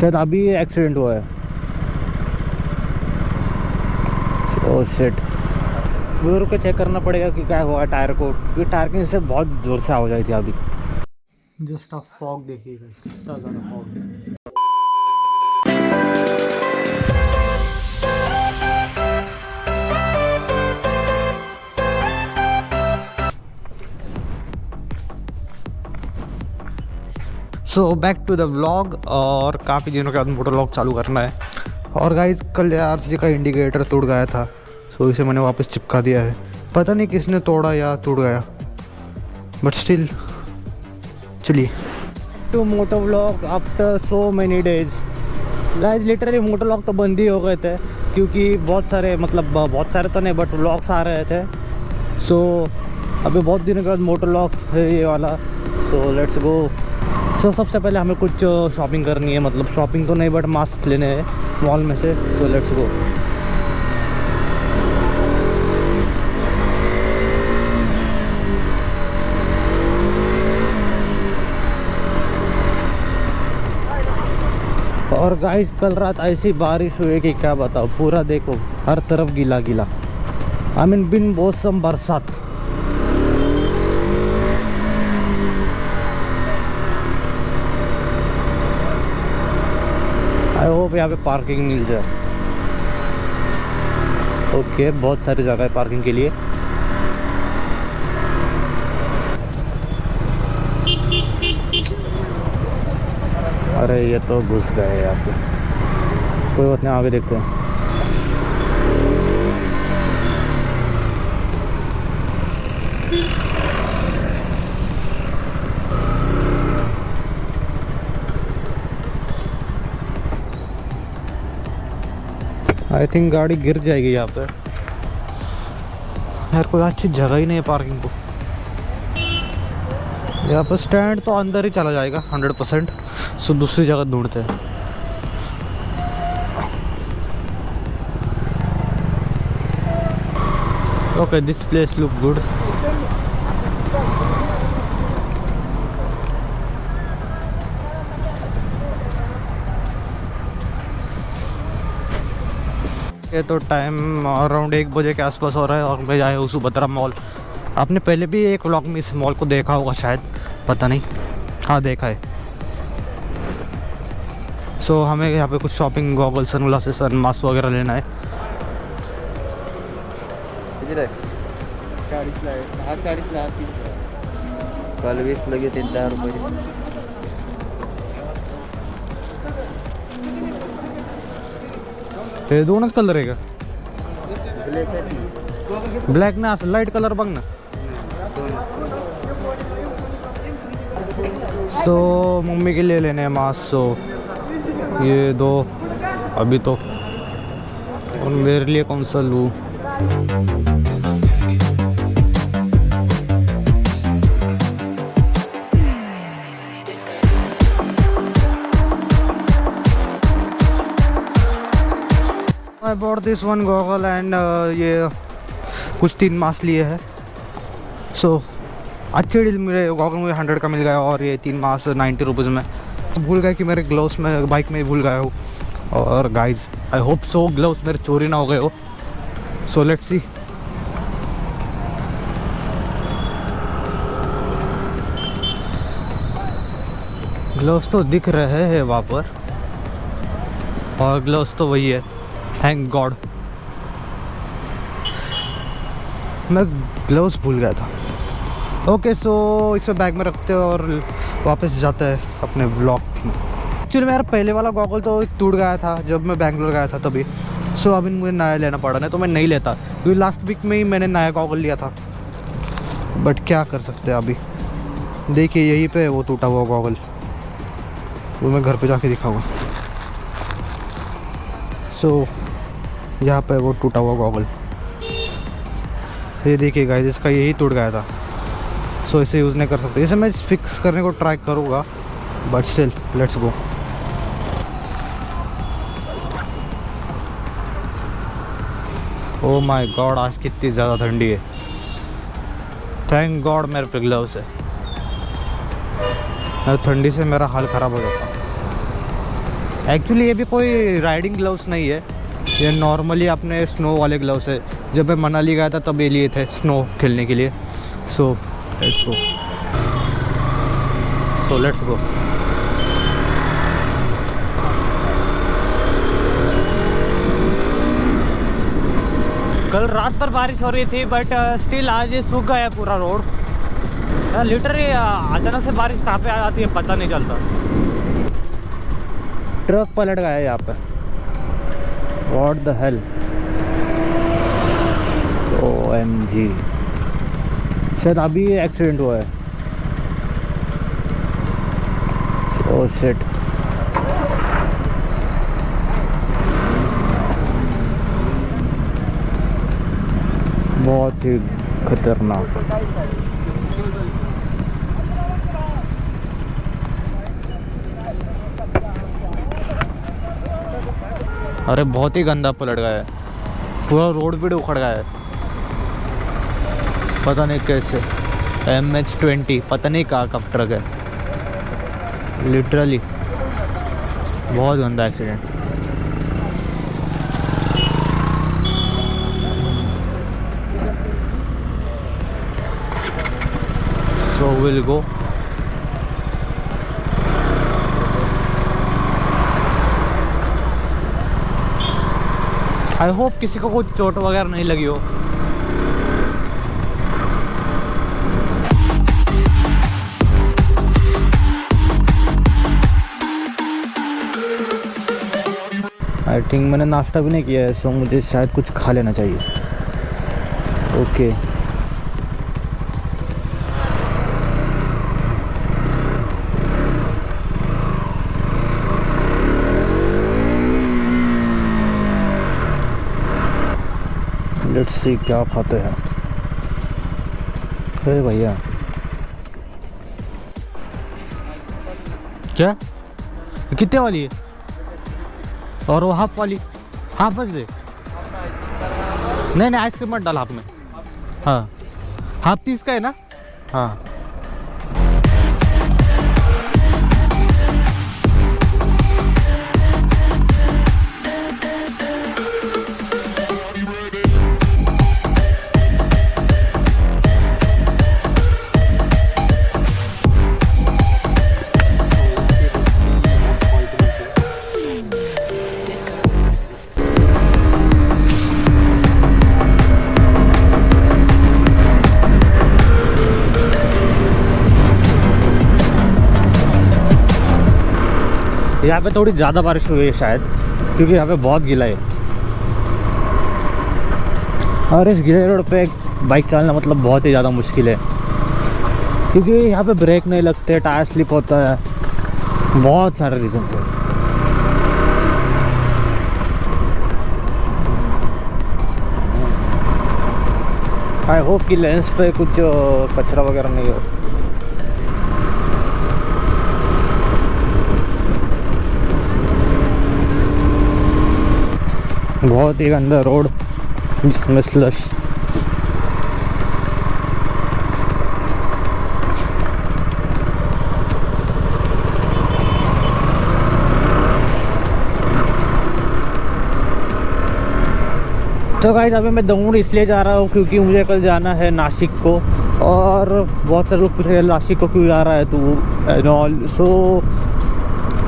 शायद अभी एक्सीडेंट हुआ है। ओह शिट, व्यूअर को चेक करना पड़ेगा कि क्या हुआ टायर को, क्योंकि टायर के नीचे बहुत ज़ोर से आवाज़ आई थी अभी। जस्ट आप फॉग देखिएगा, कितना ज़्यादा फॉग है। So back to the vlog, और काफ़ी दिनों के बाद मोटर व्लॉग चालू करना है। और गाइस कल आरसी का इंडिकेटर टूट गया था, सो इसे मैंने वापस चिपका दिया है। पता नहीं किसने तोड़ा या टूट गया, बट स्टिल चलिए। To motor vlog after so many days. Guys literally motor vlog तो बंद ही हो गए थे, क्योंकि बहुत सारे, मतलब बहुत सारे तो नहीं बट व्लॉग्स आ रहे थे। सो अभी बहुत दिनों के बाद मोटर व्लॉग है ये वाला। So let's go. सो सबसे पहले हमें कुछ शॉपिंग करनी है, मतलब शॉपिंग तो नहीं बट मास्क लेने हैं मॉल में से। So let's go. और गाइस कल रात ऐसी बारिश हुई कि क्या बताओ, पूरा देखो हर तरफ गीला गीला। आई मीन बिन मौसम बरसात। आई होप यहाँ पे पार्किंग मिल जाए। ओके, बहुत सारी जगह है पार्किंग के लिए। अरे ये तो घुस गए यहाँ पे, कोई बात नहीं, आगे देखते हैं। आई थिंक गाड़ी गिर जाएगी यहाँ पे। यार कोई अच्छी जगह ही नहीं है पार्किंग को। यहाँ पर स्टैंड तो अंदर ही चला जाएगा 100%। सो दूसरी जगह ढूंढते हैं। Okay, this place look good. ये तो टाइम अराउंड 1 बजे के आसपास हो रहा है और मैं आया हूँ सुभद्रा मॉल। आपने पहले भी एक व्लॉग में इस मॉल को देखा होगा शायद, पता नहीं। हाँ देखा है। सो हमें यहाँ पे कुछ शॉपिंग, गॉगल, सनग्लासेस, सन मास्क वगैरह लेना है। कल 20 लगे 3 रुपये। हे दोनच कलर आहे का? ब्लॅक ना, असं लाईट कलर बघ ना। सो मम्मी के लिए लेने हैं मास्क, सो ये दो अभी तो। और मेरे लिए कौन सा लूँ? I bought this one goggle and ये कुछ 3 मास्क लिए हैं। सो अच्छे डील मेरे गॉगल मुझे 100 का मिल गया और ये 3 मास्क 90 रुपीज़ में। भूल गया कि मेरे ग्लव्स में बाइक में ही भूल गया हूँ। और guys I hope so gloves मेरे चोरी ना हो गए हो। So let's see. ग्लव्स तो दिख रहे हैं वहाँ पर, और ग्लव्स तो वही है, थैंक गॉड। मैं ग्लव्स भूल गया था। ओके, सो इसे बैग में रखते हैं और वापस जाते हैं अपने व्लॉग में। एक्चुअली मेरा पहले वाला गॉगल तो टूट गया था जब मैं बैंगलोर गया था तभी। सो अभी मुझे नया लेना पड़ा, नहीं तो मैं नहीं लेता, क्योंकि लास्ट वीक में ही मैंने नया गॉगल लिया था। बट क्या कर सकते हैं अभी। देखिए यहीं पे वो टूटा हुआ गॉगल, वो मैं घर पे जाके दिखाऊंगा। सो यहाँ पे वो टूटा हुआ गॉगल, ये देखिए गाइस, इसका यही टूट गया था। सो इसे यूज़ नहीं कर सकते। इसे मैं फिक्स करने को ट्राई करूँगा, but still let's go. Oh my God, आज कितनी ज़्यादा ठंडी है। थैंक गॉड मेरे पे ग्लव्स है, ठंडी से मेरा हाल ख़राब हो जाता। एक्चुअली ये भी कोई राइडिंग ग्लव्स नहीं है, ये नॉर्मली अपने स्नो वाले ग्लव्स है। जब मैं मनाली गया था तब ये लिए थे स्नो खेलने के लिए। So let's go. कल रात पर बारिश हो रही थी बट स्टिल आज ये सूख गया पूरा रोड। लिटरली अचानक से बारिश कहाँ पे आ जाती है पता नहीं चलता। ट्रक पलट गया है यहाँ पे। What the hell. OMG, शायद अभी एक्सीडेंट हुआ है। Oh shit. बहुत ही खतरनाक। अरे बहुत ही गंदा पलट गया है, पूरा रोड भी उखड़ गया है, पता नहीं कैसे। MH20 पता नहीं कहाँ का ट्रक है, लिटरली बहुत गंदा accident. So we'll go. I hope किसी को कुछ चोट वगैरह नहीं लगी हो। आई थिंक मैंने नाश्ता भी नहीं किया है, सो मुझे शायद कुछ खा लेना चाहिए। ओके लेट्स सी क्या खाते हैं। अरे भैया क्या कितने वाली है? और वो हाफ वाली हाफ बस दे। नहीं आइसक्रीम मत डाल हाफ में। हाँ हाफ 30 का है ना। हाँ यहाँ पे थोड़ी ज़्यादा बारिश हुई है शायद, क्योंकि यहाँ पे बहुत गीला है। और इस गीले रोड पे बाइक चलाना मतलब बहुत ही ज़्यादा मुश्किल है, क्योंकि यहाँ पे ब्रेक नहीं लगते, टायर स्लिप होता है, बहुत सारे रीजन है। आई होप कि लेंस पे कुछ कचरा वगैरह नहीं हो। बहुत ही गंदा रोड जिसमें स्लश। तो गाइस अभी मैं दौड़ इसलिए जा रहा हूँ क्योंकि मुझे कल जाना है नासिक को, और बहुत सारे लोग पूछ रहे हैं नासिक को क्यों जा रहा है तू एंड ऑल। सो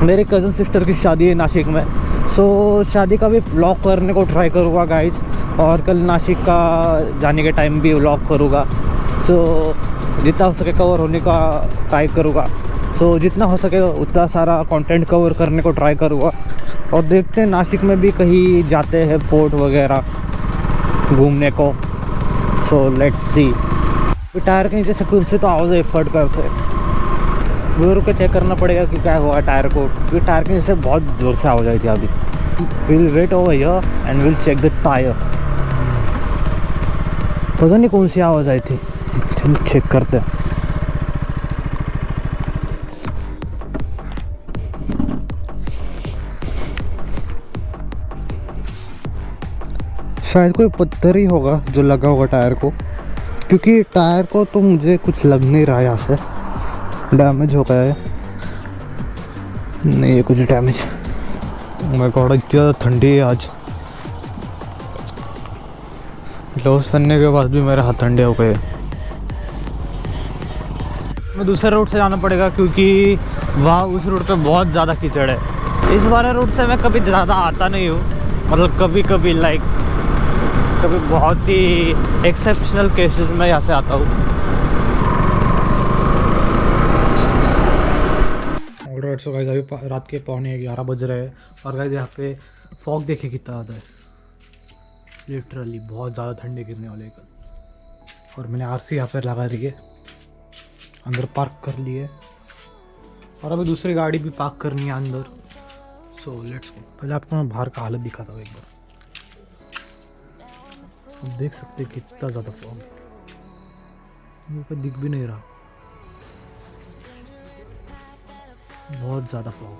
मेरे कज़न सिस्टर की शादी है नासिक में, सो शादी का भी व्लॉग करने को ट्राई करूँगा गाइज, और कल नासिक का जाने के टाइम भी व्लॉग करूँगा। सो जितना हो सके कवर होने का ट्राई करूँगा। सो जितना हो सके उतना सारा कंटेंट कवर करने को ट्राई करूँगा, और देखते हैं नासिक में भी कहीं जाते हैं फोर्ट वगैरह घूमने को। So let's see. टायर के नीचे से खुद से तो आवाज़ एफर्ट कर से रुक के चेक करना पड़ेगा कि क्या हुआ टायर को, क्योंकि टायर के नीचे बहुत ज़ोर से आवाज़ आई थी अभी। Will wait over here and will check the tyre. पता नहीं कौन सी आवाज़ आई थी, चेक करते हैं। शायद कोई पत्थर ही होगा जो लगा होगा टायर को, क्योंकि टायर को तो मुझे कुछ लग नहीं रहा है, यहाँ से डैमेज हो गया है। नहीं ये कुछ डैमेज मेरे को इतनी ज़्यादा ठंडी है आज। ग्लव्स पहनने के बाद भी मेरे हाथ ठंडे हो गए। मैं दूसरे रूट से जाना पड़ेगा क्योंकि वहाँ उस रूट पे बहुत ज़्यादा कीचड़ है। इस वाले रूट से मैं कभी ज़्यादा आता नहीं हूँ, मतलब कभी कभी लाइक कभी बहुत ही एक्सेप्शनल केसेस में यहाँ से आता हूँ। ऑलराइट, सो गाइस अभी रात के 11:15 बज रहे हैं और गाइस यहाँ पे फॉग देखे कितना ज़्यादा है। लिटरली बहुत ज़्यादा ठंडी गिरने वाली है कल। और मैंने आरसी यहाँ पर लगा दी है, अंदर पार्क कर लिए और अभी दूसरी गाड़ी भी पार्क करनी है अंदर। So let's go. पहले आपको मैं बाहर का हालत दिखाता हूँ एक बार। आप देख सकते हैं कितना ज़्यादा फॉग है, मुझे कोई दिख भी नहीं रहा, बहुत ज़्यादा फॉग।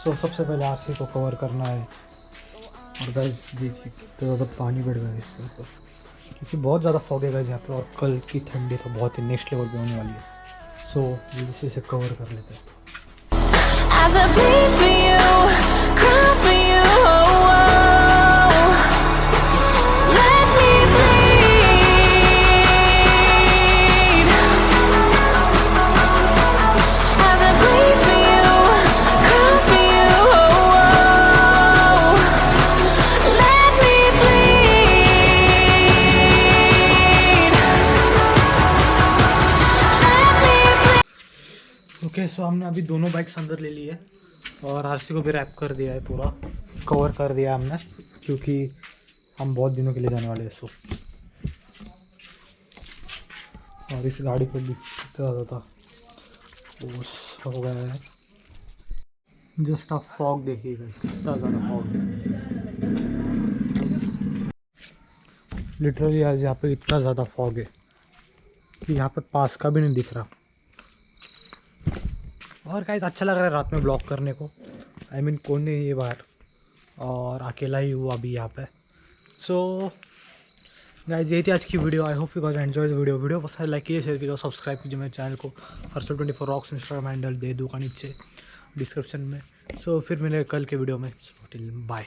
सो सबसे पहले आरसी को कवर करना है। और गाइस देखिए कितना ज़्यादा पानी बढ़ गया है इसके ऊपर, क्योंकि बहुत ज़्यादा फॉग है गाइस यहाँ पे और कल की ठंडी तो बहुत ही नेक्स्ट लेवल पे होने वाली है। सो जल्दी से इसे कवर कर लेते हैं। As I bleed for you, cry for you, let me bleed. As I bleed for you, cry for you, let me bleed. Let me bleed. Okay, so हमने अभी दोनों बाइक्स अंदर ले ली है और आरसी को भी रैप कर दिया है, पूरा कवर कर दिया हमने, क्योंकि हम बहुत दिनों के लिए जाने वाले हैं। सो और इस गाड़ी पर भी कितना ज़्यादा था वो हो गया है। जस्ट आप फॉग देखिएगा, कितना ज़्यादा फॉग है। लिटरली आज यहाँ पे इतना ज़्यादा फॉग है कि यहाँ पे पास का भी नहीं दिख रहा। और गाइस अच्छा लग रहा है रात में ब्लॉग करने को। आई मीन कौन नहीं है बाहर और अकेला ही हुआ अभी यहाँ पे। सो गाइस यही थी आज की video. I hope you guys enjoy this video पसंद लाइक कीजिए, शेयर कीजिए, सब्सक्राइब कीजिए मेरे चैनल को। हर्षल 24 रॉक्स इंस्टाग्राम हैंडल दे दूँगा नीचे डिस्क्रिप्शन में। सो फिर मिलेंगे कल के वीडियो में। So till bye.